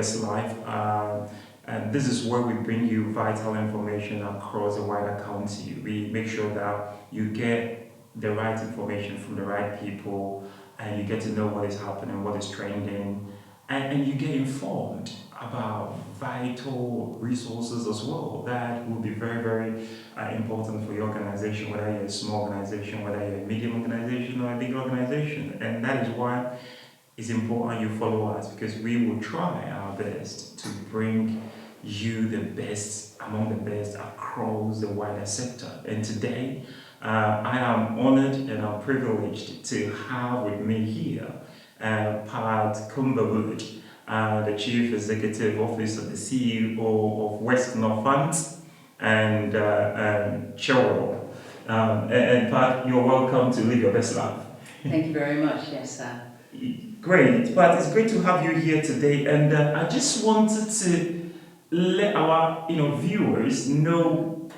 best life. And this is where we bring you vital information across a wider county. We make sure that you get the right information from the right people, and you get to know what is happening, what is trending, and you get informed about vital resources as well that will be very, very important for your organization, whether you're a small organization, whether you're a medium organization or a big organization. And that is why it's important you follow us, because we will try our best to bring you the best among the best across the wider sector. And today, I am honored and I'm privileged to have with me here Pat Coombe-Wood, the Chief Executive Officer, the CEO of West Northants and Cherwell. And Pat, you're welcome to Live Your Best Life. Thank you very much. Yes, sir. Great, but it's great to have you here today, and I just wanted to let our viewers know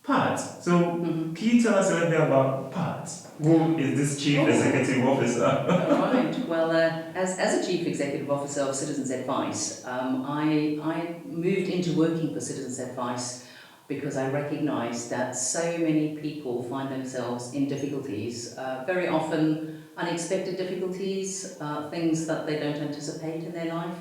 Pat. So can you tell us a little bit about Pat? Who is this Chief Executive Officer? All right. Well, as a Chief Executive Officer of Citizens Advice, I moved into working for Citizens Advice because I recognised that so many people find themselves in difficulties, very often unexpected difficulties, things that they don't anticipate in their life,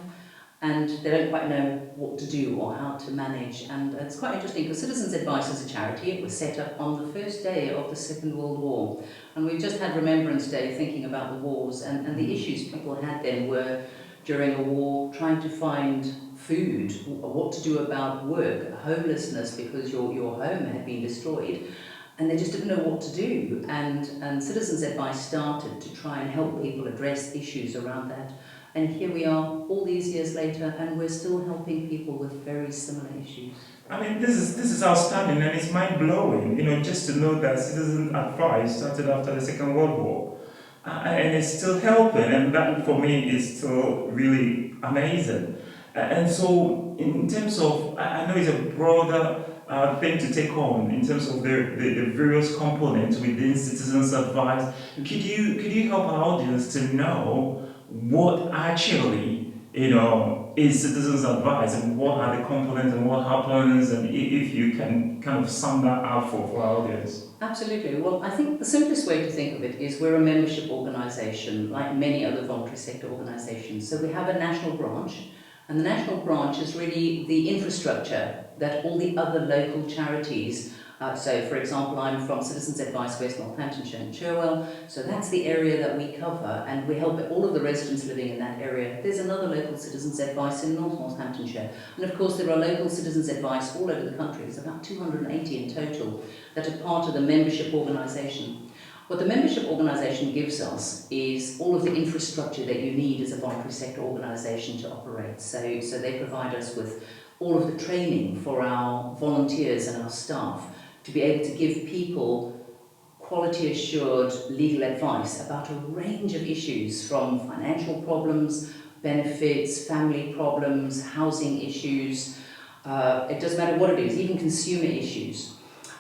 and they don't quite know what to do or how to manage. And it's quite interesting because Citizens Advice is a charity. It was set up on the first day of the Second World War, and we've just had Remembrance Day thinking about the wars, and the issues people had then were during a war trying to find food, what to do about work, homelessness because your home had been destroyed, and they just didn't know what to do. And Citizens Advice started to try and help people address issues around that. And here we are all these years later, and we're still helping people with very similar issues. I mean, this is outstanding, and it's mind-blowing, just to know that Citizen Advice started after the Second World War, and it's still helping, and that for me is still really amazing. And so, in terms of, I know it's a broader thing to take on in terms of the various components within Citizens Advice. Could you help our audience to know what actually is Citizens Advice, and what are the components and what happens, and if you can kind of sum that up for our audience? Absolutely. Well, I think the simplest way to think of it is we're a membership organisation like many other voluntary sector organisations. So we have a national branch, and the national branch is really the infrastructure that all the other local charities, so for example, I'm from Citizens Advice West Northants and Cherwell, so that's the area that we cover, and we help all of the residents living in that area. There's another local Citizens Advice in North Northamptonshire, and of course there are local Citizens Advice all over the country. It's about 280 in total that are part of the membership organisation. What the membership organisation gives us is all of the infrastructure that you need as a voluntary sector organisation to operate. So they provide us with all of the training for our volunteers and our staff to be able to give people quality assured legal advice about a range of issues, from financial problems, benefits, family problems, housing issues, it doesn't matter what it is, even consumer issues.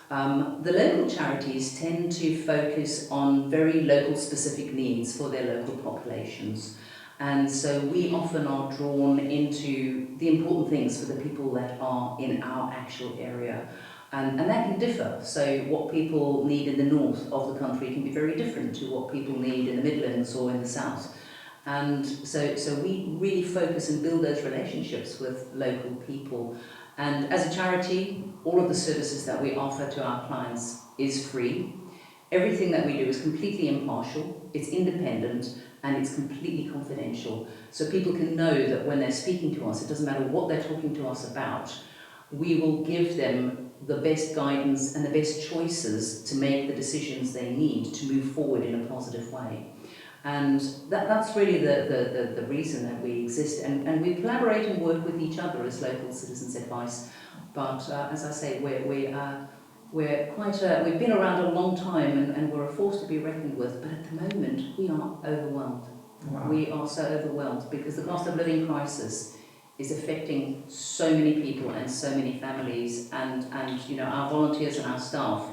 The local charities tend to focus on very local specific needs for their local populations. And so we often are drawn into the important things for the people that are in our actual area. And that can differ. So what people need in the north of the country can be very different to what people need in the Midlands or in the south. And so we really focus and build those relationships with local people. And as a charity, all of the services that we offer to our clients is free. Everything that we do is completely impartial, it's independent, and it's completely confidential. So people can know that when they're speaking to us, it doesn't matter what they're talking to us about, we will give them the best guidance and the best choices to make the decisions they need to move forward in a positive way. And that's really the reason that we exist. And we collaborate and work with each other as local Citizens Advice. But as I say, we're quite we've been around a long time, and we're a force to be reckoned with. But at the moment, we are overwhelmed. Wow. We are so overwhelmed because the cost of living crisis is affecting so many people and so many families, and our volunteers and our staff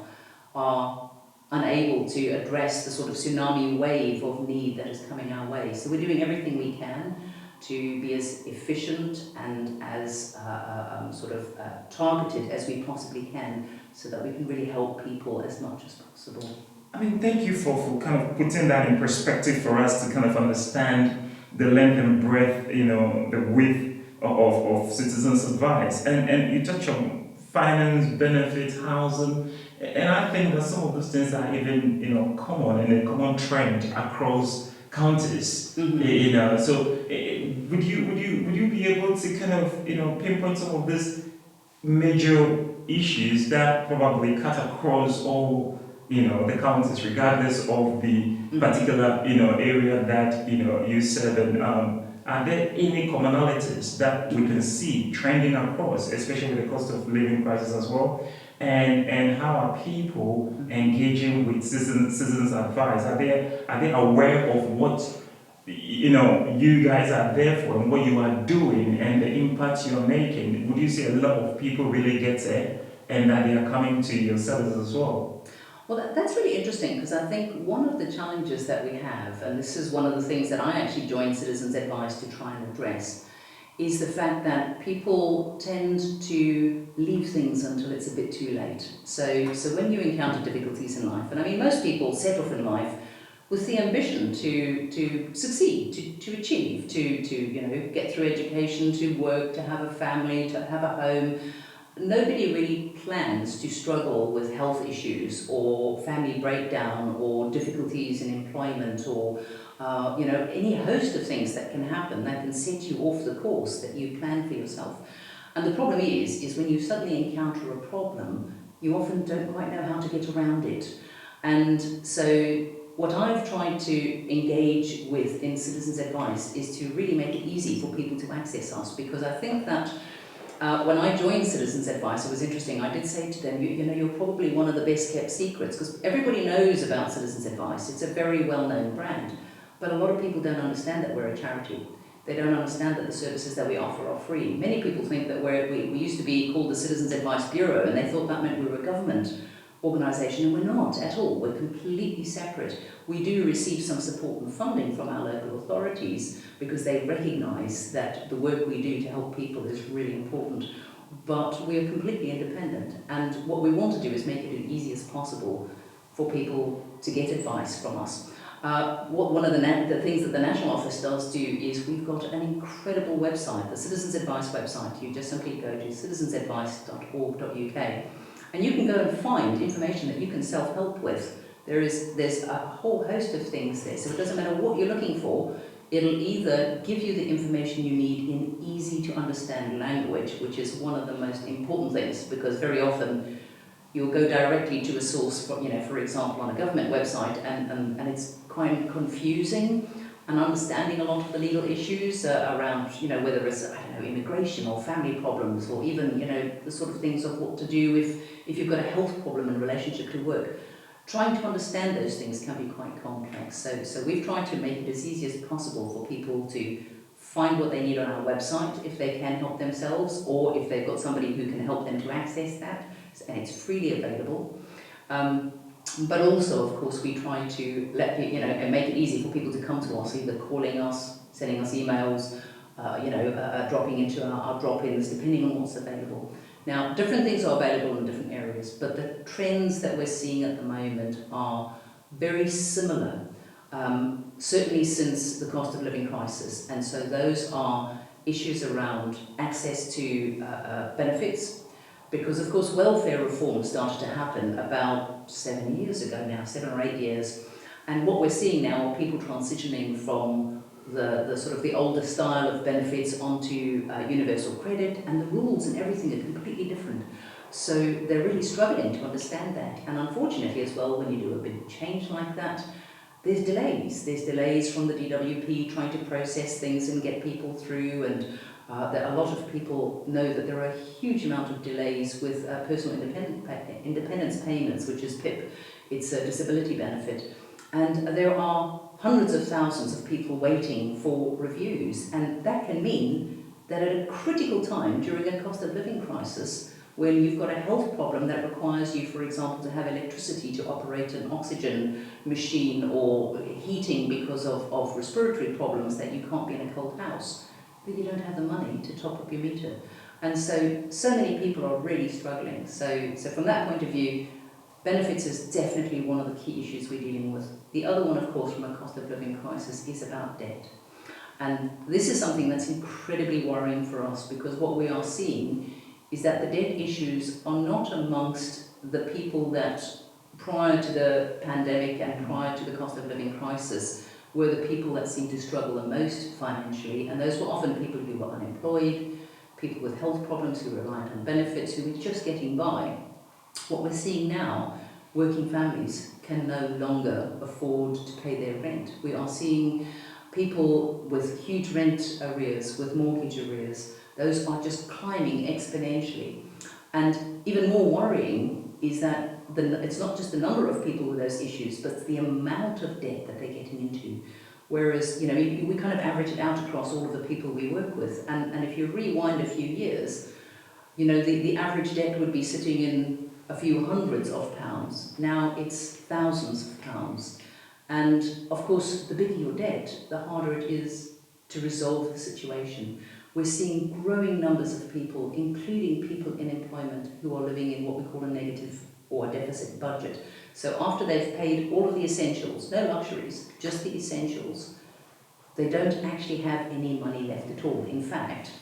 are unable to address the sort of tsunami wave of need that is coming our way. So we're doing everything we can to be as efficient and as targeted as we possibly can, so that we can really help people as much as possible. I mean, thank you for kind of putting that in perspective for us to kind of understand the length and breadth, the width of citizens' advice. And you touch on finance, benefits, housing, and I think that some of those things are even, common and a common trend across counties. Mm-hmm. So would you be able to kind of pinpoint some of these major issues that probably cut across all the counties, regardless of the particular area that you serve? And are there any commonalities that we can see trending across, especially with the cost of living crisis as well? And how are people engaging with citizens advice? Are they aware of what you guys are there for and what you are doing and the impact you're making? Would you say a lot of people really get it and that they are coming to your services as well? Well, that's really interesting, because I think one of the challenges that we have, and this is one of the things that I actually joined Citizens Advice to try and address, is the fact that people tend to leave things until it's a bit too late. So when you encounter difficulties in life, and I mean most people set off in life with the ambition to succeed, to achieve, to get through education, to work, to have a family, to have a home. Nobody really plans to struggle with health issues or family breakdown or difficulties in employment or any host of things that can happen that can set you off the course that you plan for yourself. And the problem is when you suddenly encounter a problem, you often don't quite know how to get around it. And so what I've tried to engage with in Citizens Advice is to really make it easy for people to access us, because I think that when I joined Citizens Advice, it was interesting. I did say to them, you're probably one of the best kept secrets, because everybody knows about Citizens Advice. It's a very well-known brand, but a lot of people don't understand that we're a charity. They don't understand that the services that we offer are free. Many people think that we used to be called the Citizens Advice Bureau, and they thought that meant we were a government organisation, and we're not at all. We're completely separate. We do receive some support and funding from our local authorities because they recognise that the work we do to help people is really important, but we are completely independent, and what we want to do is make it as easy as possible for people to get advice from us. One of the things that the National Office does do is we've got an incredible website, the Citizens Advice website. You just simply go to citizensadvice.org.uk and you can go and find information that you can self-help with. There's a whole host of things there, so it doesn't matter what you're looking for, it'll either give you the information you need in easy to understand language, which is one of the most important things, because very often you'll go directly to a source, for example, on a government website, and it's quite confusing, and understanding a lot of the legal issues around, whether it's, immigration or family problems, or even, the sort of things of what to do if you've got a health problem in relationship to work. Trying to understand those things can be quite complex. So we've tried to make it as easy as possible for people to find what they need on our website if they can help themselves, or if they've got somebody who can help them to access that, and it's freely available. But also, of course, we try to let people, and make it easy for people to come to us, either calling us, sending us emails, dropping into our drop-ins, depending on what's available. Now, different things are available in different areas, but the trends that we're seeing at the moment are very similar, certainly since the cost of living crisis. And so those are issues around access to benefits, because of course welfare reform started to happen about 7 years ago now, 7 or 8 years. And what we're seeing now are people transitioning from the sort of the older style of benefits onto universal credit, and the rules and everything are completely different. So they're really struggling to understand that. And unfortunately as well, when you do a big change like that, there's delays. There's delays from the DWP trying to process things and get people through, and that a lot of people know that there are a huge amount of delays with personal independence payments, which is PIP. It's a disability benefit. And there are hundreds of thousands of people waiting for reviews, and that can mean that at a critical time during a cost of living crisis, when you've got a health problem that requires you, for example, to have electricity to operate an oxygen machine or heating because of respiratory problems that you can't be in a cold house, but you don't have the money to top up your meter. And so many people are really struggling. So from that point of view, benefits is definitely one of the key issues we're dealing with. The other one, of course, from a cost of living crisis is about debt. And this is something that's incredibly worrying for us, because what we are seeing is that the debt issues are not amongst the people that prior to the pandemic and prior to the cost of living crisis were the people that seemed to struggle the most financially, and those were often people who were unemployed, people with health problems who relied on benefits, who were just getting by. What we're seeing now, working families can no longer afford to pay their rent. We are seeing people with huge rent arrears, with mortgage arrears. Those are just climbing exponentially. And even more worrying is that it's not just the number of people with those issues, but the amount of debt that they're getting into. Whereas, we kind of average it out across all of the people we work with. And if you rewind a few years, the average debt would be sitting in a few hundreds of pounds. Now it's thousands of pounds. And of course, the bigger your debt, the harder it is to resolve the situation. We're seeing growing numbers of people, including people in employment, who are living in what we call a negative or a deficit budget. So after they've paid all of the essentials, no luxuries, just the essentials, they don't actually have any money left at all. In fact,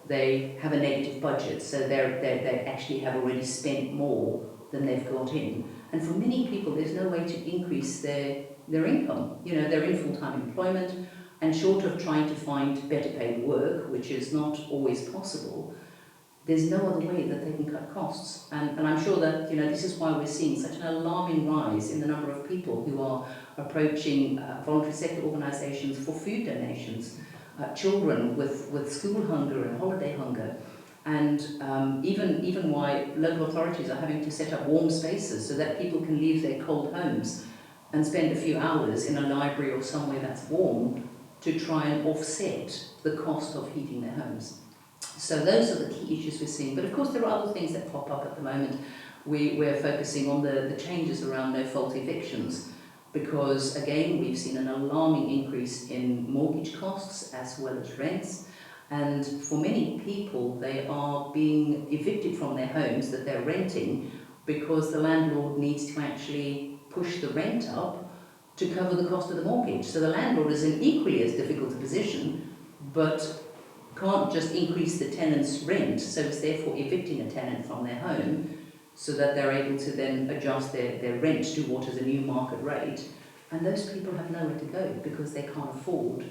they have a negative budget, so they actually have already spent more than they've got in. And for many people, there's no way to increase their income. They're in full-time employment, and short of trying to find better paid work, which is not always possible, there's no other way that they can cut costs. And I'm sure that this is why we're seeing such an alarming rise in the number of people who are approaching voluntary sector organisations for food donations, children with school hunger and holiday hunger, and even why local authorities are having to set up warm spaces so that people can leave their cold homes and spend a few hours in a library or somewhere that's warm to try and offset the cost of heating their homes. So those are the key issues we're seeing. But of course there are other things that pop up at the moment. We're focusing on the changes around no-fault evictions, because again we've seen an alarming increase in mortgage costs as well as rents. And for many people, they are being evicted from their homes that they're renting because the landlord needs to actually push the rent up to cover the cost of the mortgage. So the landlord is in equally as difficult a position, but can't just increase the tenant's rent, so is therefore evicting a tenant from their home so that they're able to then adjust their rent to what is a new market rate. And those people have nowhere to go because they can't afford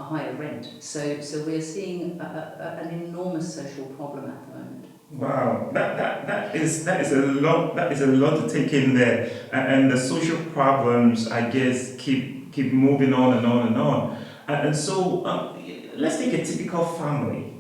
a higher rent. So we're seeing an enormous social problem at the moment. Wow, that is a lot to take in there, and the social problems, I guess, keep moving on and on and on, and so let's take a typical family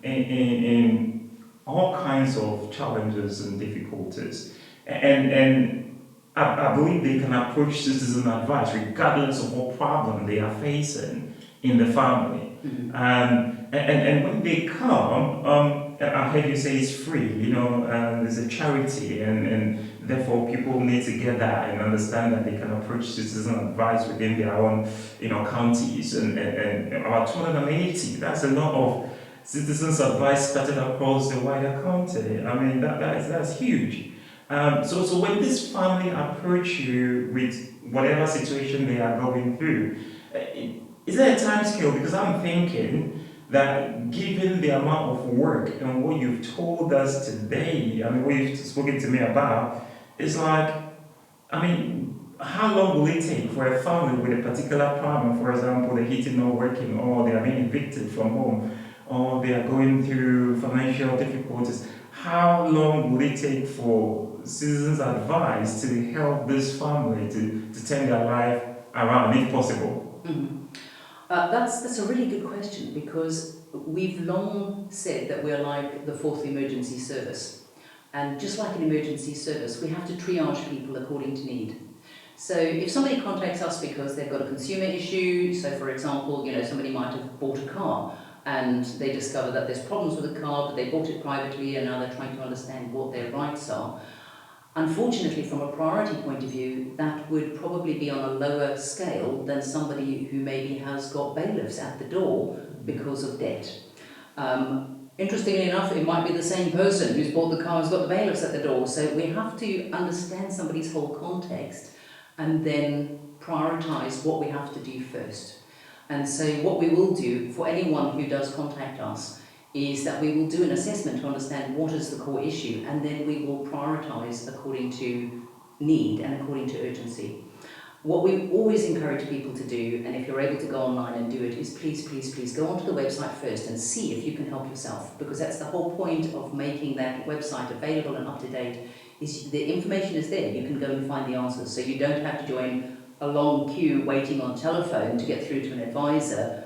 in all kinds of challenges and difficulties, and I believe they can approach citizen advice regardless of what problem they are facing in the family. And when they come, I heard you say it's free, there's a charity, and therefore people need to get that and understand that they can approach citizen advice within their own, counties, and about 280, that's a lot of citizens advice scattered across the wider county. I mean, that's huge. So when this family approach you with whatever situation they are going through, is there a time scale? Because I'm thinking that given the amount of work and what you've told us today, what you've spoken to me about, it's like, how long will it take for a family with a particular problem, for example, the heating not working, or they are being evicted from home, or they are going through financial difficulties? How long will it take for citizens' advice to help this family to turn their life around, if possible? That's a really good question, because we've long said that we're like the fourth emergency service. And just like an emergency service, we have to triage people according to need. So if somebody contacts us because they've got a consumer issue, so for example, somebody might have bought a car and they discover that there's problems with the car, but they bought it privately and now they're trying to understand what their rights are. Unfortunately, from a priority point of view, that would probably be on a lower scale than somebody who maybe has got bailiffs at the door because of debt. Interestingly enough, it might be the same person who's bought the car who's got the bailiffs at the door. So we have to understand somebody's whole context and then prioritise what we have to do first. And so what we will do for anyone who does contact us is that we will do an assessment to understand what is the core issue, and then we will prioritise according to need and according to urgency. What we always encourage people to do, and if you're able to go online and do it, is please go onto the website first and see if you can help yourself, because that's the whole point of making that website available and up to date. Is the information is there, you can go and find the answers, so you don't have to join a long queue waiting on telephone to get through to an advisor,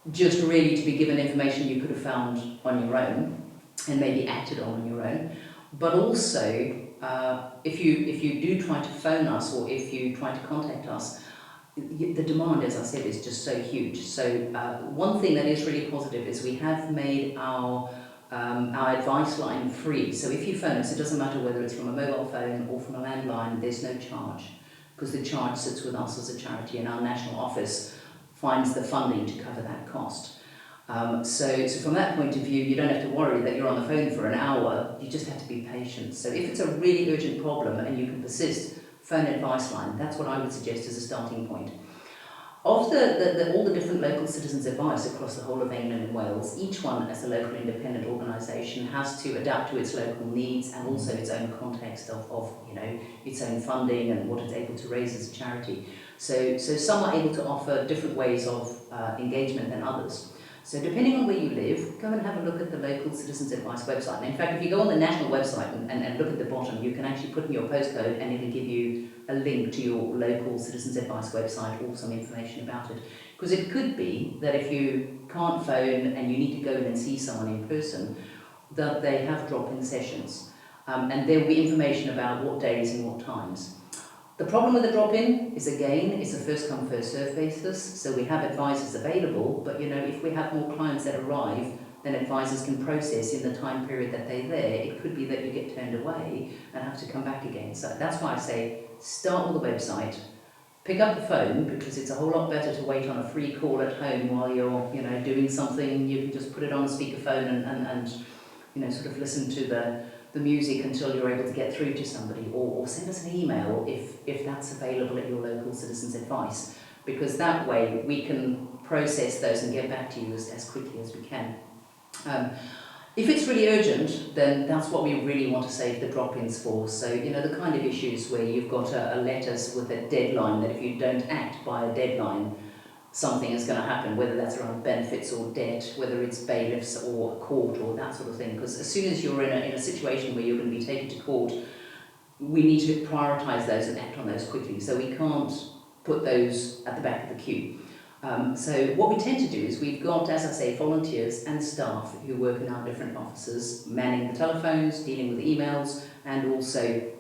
just really to be given information you could have found on your own and maybe acted on your own. But also, if you do try to phone us or if you try to contact us, the demand, as I said, is just so huge. So one thing that is really positive is we have made our advice line free. So if you phone us, it doesn't matter whether it's from a mobile phone or from a landline, there's no charge, because the charge sits with us as a charity and our national office finds the funding to cover that cost. So from that point of view, you don't have to worry that you're on the phone for an hour, you just have to be patient. So if it's a really urgent problem and you can persist, phone advice line, that's what I would suggest as a starting point. Of all the different local citizens advice across the whole of England and Wales, each one as a local independent organisation has to adapt to its local needs and also its own context of its own funding and what it's able to raise as a charity. So some are able to offer different ways of engagement than others. So depending on where you live, go and have a look at the local citizens advice website. And in fact, if you go on the national website and look at the bottom, you can actually put in your postcode and it'll give you a link to your local citizens advice website or some information about it. Because it could be that if you can't phone and you need to go in and see someone in person, that they have drop-in sessions. And there will be information about what days and what times. The problem with the drop-in is, again, it's a first-come, first-served basis, so we have advisors available, but if we have more clients that arrive, then advisors can process in the time period that they're there. It could be that you get turned away and have to come back again. So that's why I say start with the website, pick up the phone, because it's a whole lot better to wait on a free call at home while you're doing something. You can just put it on a speakerphone and sort of listen to the music until you're able to get through to somebody, or send us an email if that's available at your local citizens advice, because that way we can process those and get back to you as quickly as we can. If it's really urgent, then that's what we really want to save the drop-ins for. So the kind of issues where you've got a letter with a deadline, that if you don't act by a deadline, something is going to happen, whether that's around benefits or debt, whether it's bailiffs or court or that sort of thing. Because as soon as you're in a situation where you're going to be taken to court, we need to prioritise those and act on those quickly. So we can't put those at the back of the queue. So what we tend to do is we've got, as I say, volunteers and staff who work in our different offices, manning the telephones, dealing with emails, and also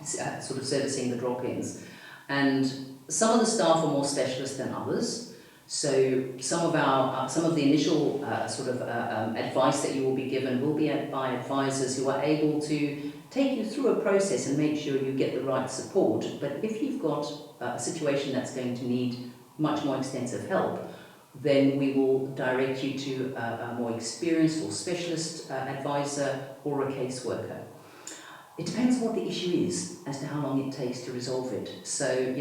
sort of servicing the drop-ins. And some of the staff are more specialist than others. So some of the initial advice that you will be given will be by advisors who are able to take you through a process and make sure you get the right support. But if you've got a situation that's going to need much more extensive help, then we will direct you to a more experienced or specialist advisor or a caseworker. It depends on what the issue is as to how long it takes to resolve it. So,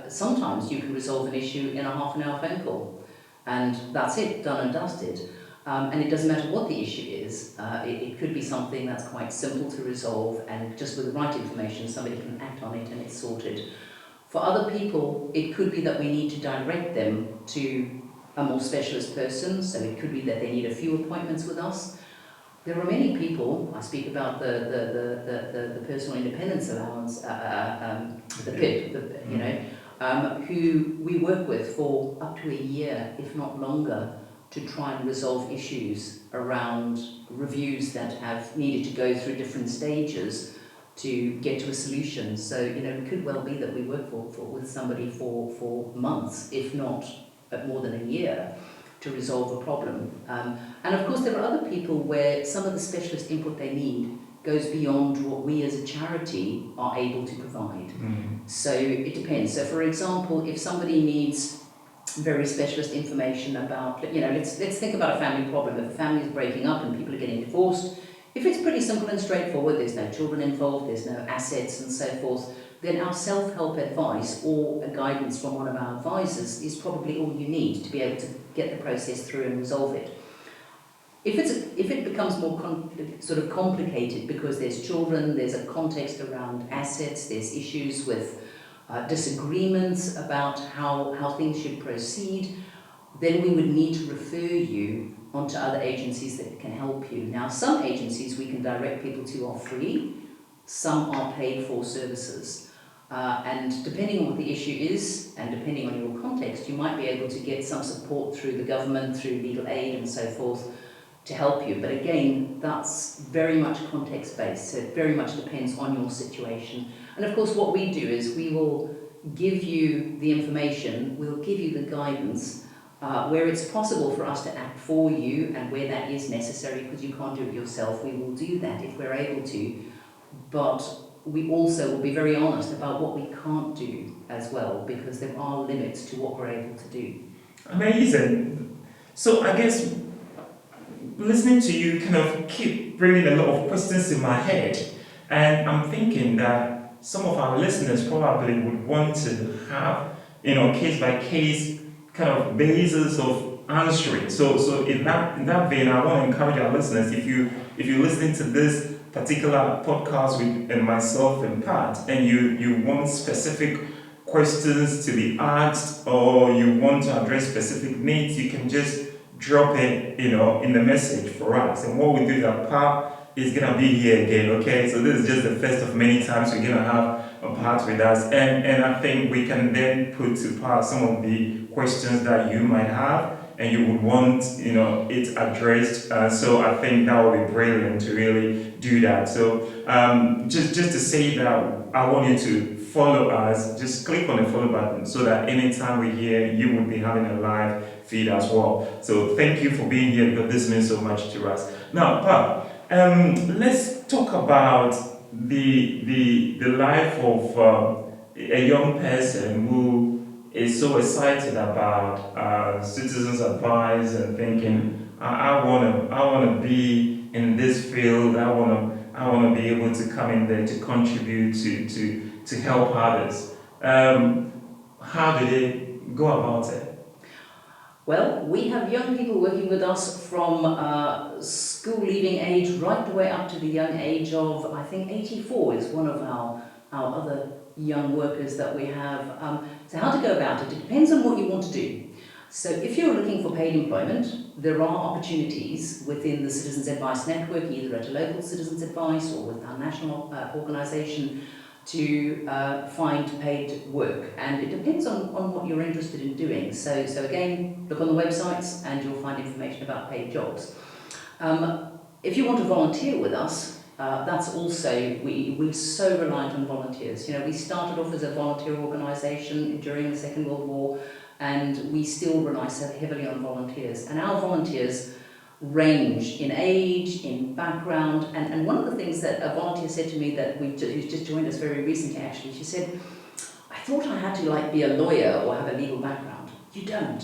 sometimes you can resolve an issue in a half-an-hour phone call, and that's it, done and dusted. And it doesn't matter what the issue is. It could be something that's quite simple to resolve, and just with the right information, somebody can act on it and it's sorted. For other people, it could be that we need to direct them to a more specialist person, so it could be that they need a few appointments with us. There are many people, I speak about the personal independence allowance, the PIP, who we work with for up to a year, if not longer, to try and resolve issues around reviews that have needed to go through different stages to get to a solution. So, it could well be that we work with somebody for months, if not more than a year, to resolve a problem. And of course, there are other people where some of the specialist input they need goes beyond what we as a charity are able to provide. So it depends. So for example, if somebody needs very specialist information about, let's think about a family problem. If a family is breaking up and people are getting divorced, if it's pretty simple and straightforward, there's no children involved, there's no assets and so forth, then our self-help advice or a guidance from one of our advisors is probably all you need to be able to get the process through and resolve it. If it becomes more sort of complicated because there's children, there's a context around assets, there's issues with disagreements about how things should proceed, then we would need to refer you onto other agencies that can help you. Now, some agencies we can direct people to are free, some are paid for services. And depending on what the issue is and depending on your context, you might be able to get some support through the government, through legal aid and so forth to help you. But again, that's very much context-based, so it very much depends on your situation. And of course, what we do is we will give you the information, we'll give you the guidance, where it's possible for us to act for you and where that is necessary because you can't do it yourself, we will do that if we're able to. But we also will be very honest about what we can't do as well, because there are limits to what we're able to do. Amazing. So I guess listening to you kind of keep bringing a lot of questions in my head, and I'm thinking that some of our listeners probably would want to have, case by case kind of basis of answering. So in that vein, I want to encourage our listeners, if you're listening to this particular podcast with myself and Pat, and you want specific questions to be asked, or you want to address specific needs, you can just drop it, in the message for us. And what we do is that Pat is gonna be here again, okay? So this is just the first of many times we're gonna have a Pat with us, and I think we can then put to Pat some of the questions that you might have and you would want, it addressed. So I think that would be brilliant to really do that. So just to say that I want you to follow us, just click on the follow button so that anytime we hear, you would be having a live feed as well. So thank you for being here because this means so much to us. Now, Pat, let's talk about the life of a young person who is so excited about citizens' advice and thinking, I wanna be in this field. I wanna be able to come in there to contribute to help others. How do they go about it? Well, we have young people working with us from school leaving age right the way up to the young age of, I think 84 is one of our other young workers that we have. So how to go about it depends on what you want to do. So if you're looking for paid employment, there are opportunities within the Citizens Advice Network, either at a local Citizens Advice or with our national organisation, to find paid work, and it depends on what you're interested in doing. So again, look on the websites and you'll find information about paid jobs. If you want to volunteer with us, that's also, we're so reliant on volunteers. We started off as a volunteer organisation during the Second World War, and we still rely so heavily on volunteers. And our volunteers range in age, in background, and one of the things that a volunteer said to me who's just joined us very recently actually, she said, I thought I had to be a lawyer or have a legal background. You don't.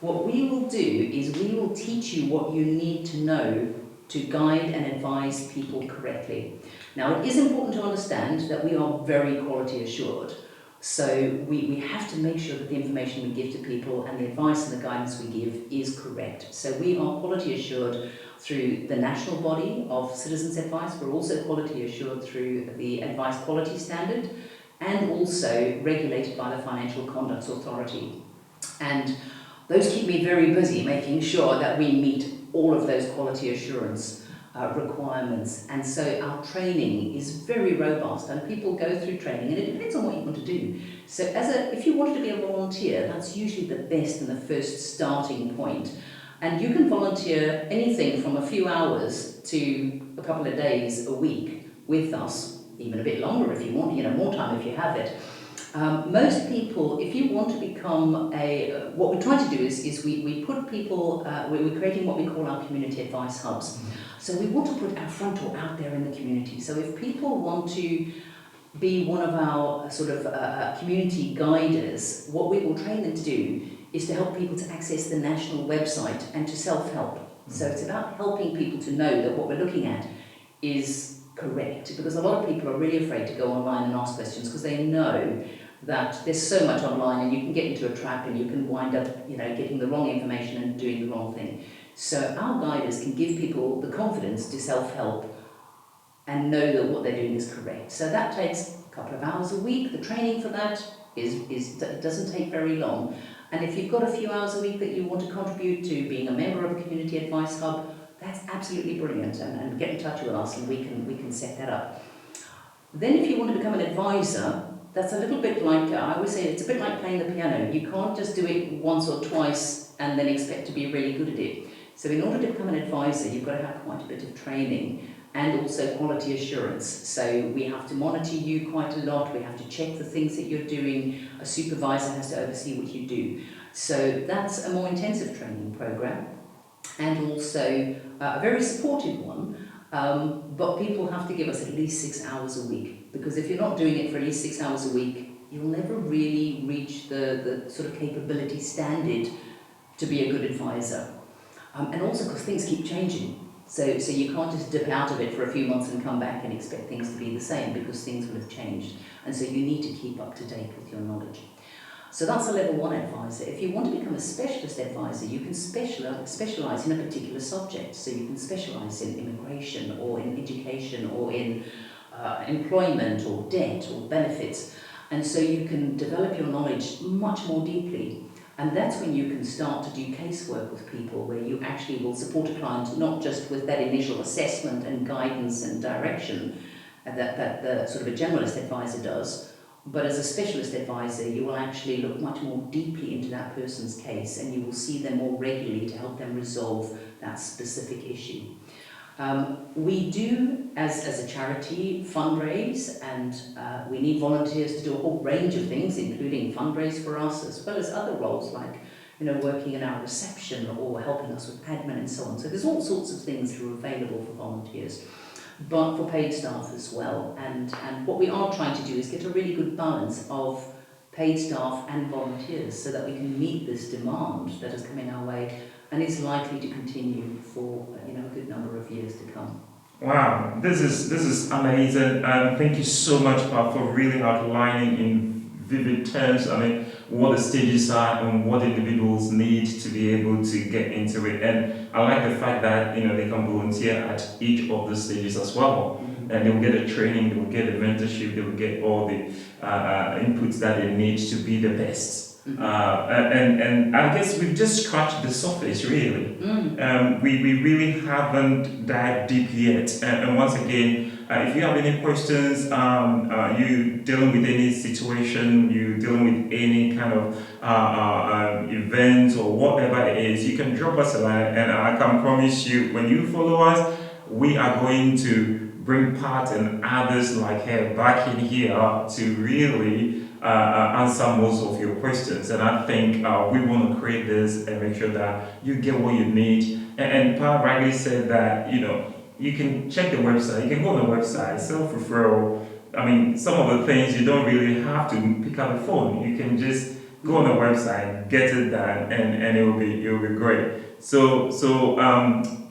What we will do is we will teach you what you need to know to guide and advise people correctly. Now, it is important to understand that we are very quality assured. So we have to make sure that the information we give to people and the advice and the guidance we give is correct. So we are quality assured through the national body of Citizens Advice. We're also quality assured through the Advice Quality Standard, and also regulated by the Financial Conduct Authority. And those keep me very busy making sure that we meet all of those quality assurance requirements. And so our training is very robust, and people go through training, and it depends on what you want to do. So if you wanted to be a volunteer, that's usually the best and the first starting point. And you can volunteer anything from a few hours to a couple of days a week with us, even a bit longer if you want, more time if you have it. Most people, if you want to become what we try to do is we put people, we're creating what we call our community advice hubs. So we want to put our front door out there in the community. So if people want to be one of our sort of community guiders, what we will train them to do is to help people to access the national website and to self-help. So it's about helping people to know that what we're looking at is correct, because a lot of people are really afraid to go online and ask questions because they know that there's so much online and you can get into a trap and you can wind up, getting the wrong information and doing the wrong thing. So our guiders can give people the confidence to self-help and know that what they're doing is correct. So that takes a couple of hours a week. The training for that it doesn't take very long. And if you've got a few hours a week that you want to contribute to being a member of a community advice hub, that's absolutely brilliant. And get in touch with us and we can set that up. Then if you want to become an advisor, that's a little bit like, I always say, it's a bit like playing the piano. You can't just do it once or twice and then expect to be really good at it. So in order to become an advisor, you've got to have quite a bit of training and also quality assurance. So we have to monitor you quite a lot. We have to check the things that you're doing. A supervisor has to oversee what you do. So that's a more intensive training program and also a very supportive one. But people have to give us at least 6 hours a week, because if you're not doing it for at least 6 hours a week, you'll never really reach the sort of capability standard to be a good advisor. And also because things keep changing. So you can't just dip out of it for a few months and come back and expect things to be the same, because things will have changed. And so you need to keep up to date with your knowledge. So that's a level 1 advisor. If you want to become a specialist advisor, you can specialise in a particular subject. So you can specialise in immigration or in education or in employment or debt or benefits. And so you can develop your knowledge much more deeply. And that's when you can start to do casework with people, where you actually will support a client not just with that initial assessment and guidance and direction that the sort of a generalist advisor does, but as a specialist advisor, you will actually look much more deeply into that person's case and you will see them more regularly to help them resolve that specific issue. We do, as a charity, fundraise, and we need volunteers to do a whole range of things, including fundraise for us, as well as other roles like working in our reception or helping us with admin and so on. So there's all sorts of things that are available for volunteers, but for paid staff as well. And what we are trying to do is get a really good balance of paid staff and volunteers so that we can meet this demand that is coming our way and is likely to continue for a good number of years to come. Wow, this is amazing. Thank you so much, Pat, for really outlining in vivid terms, what the stages are and what individuals need to be able to get into it. And I like the fact that they can volunteer at each of the stages as well. Mm-hmm. And they will get a training, they will get a mentorship, they will get all the inputs that they need to be the best. Mm-hmm. And I guess we've just scratched the surface, really. We really haven't dived deep yet. And once again, if you have any questions, you dealing with any situation, you dealing with any kind of event or whatever it is, you can drop us a line, and I can promise you, when you follow us, we are going to bring Pat and others like her back in here to really answer most of your questions. And I think we want to create this and make sure that you get what you need. And Pat rightly said that, you can check the website, you can go on the website, self-referral. Some of the things you don't really have to pick up the phone. You can just go on the website, get it done, and it will be great. So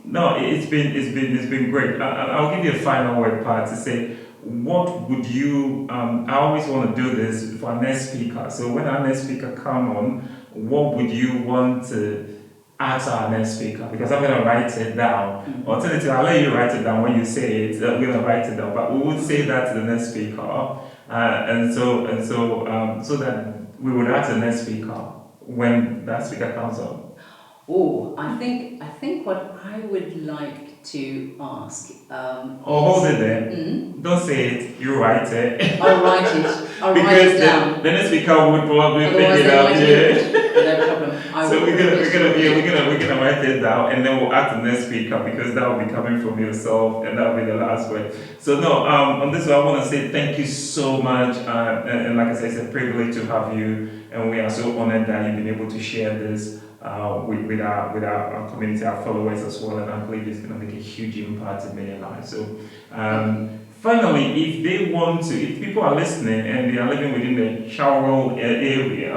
no, it's been great. I'll give you a final word, Pat, to say, what would you, I always want to do this for our next speaker. So when our next speaker come on, what would you want to ask our next speaker? Because I'm going to write it down. Mm-hmm. Alternatively, I'll let you write it down when you say it. I'm going to write it down, but we would say that to the next speaker. So that we would ask the next speaker when that speaker comes on. Oh, I think what I would like to ask. Hold it there. Mm-hmm. Don't say it. You write it. I'll write it. I'll write it down. The next speaker would probably pick it up. Yeah. No problem. So we're gonna write it down, and then we'll ask the next speaker because that will be coming from yourself, and that will be the last word. So no, on this one, I want to say thank you so much, and like I said, it's a privilege to have you, and we are so honored that you've been able to share this with our community, our followers as well, and I believe it's going to make a huge impact in many lives. So. Finally, if they want to, if people are listening and they are living within the Cherwell area,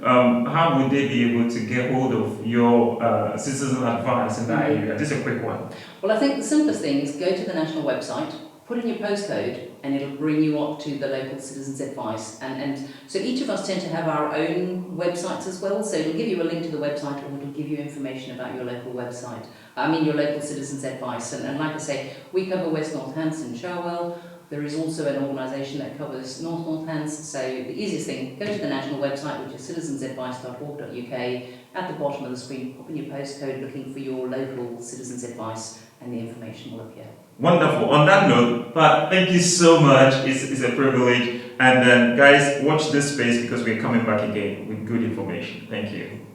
how would they be able to get hold of your citizen advice in that area? Just a quick one. Well, I think the simplest thing is go to the national website, put in your postcode, and it'll bring you up to the local citizens advice. And so each of us tend to have our own websites as well. So it'll give you a link to the website, or it'll give you information about your local website. Your local citizens advice. And like I say, we cover West Northants and Cherwell. There is also an organisation that covers North Northants. So the easiest thing, go to the national website, which is citizensadvice.org.uk. At the bottom of the screen, pop in your postcode looking for your local citizens advice, and the information will appear. Wonderful. On that note, Pat, thank you so much. It's a privilege. And guys, watch this space because we're coming back again with good information. Thank you.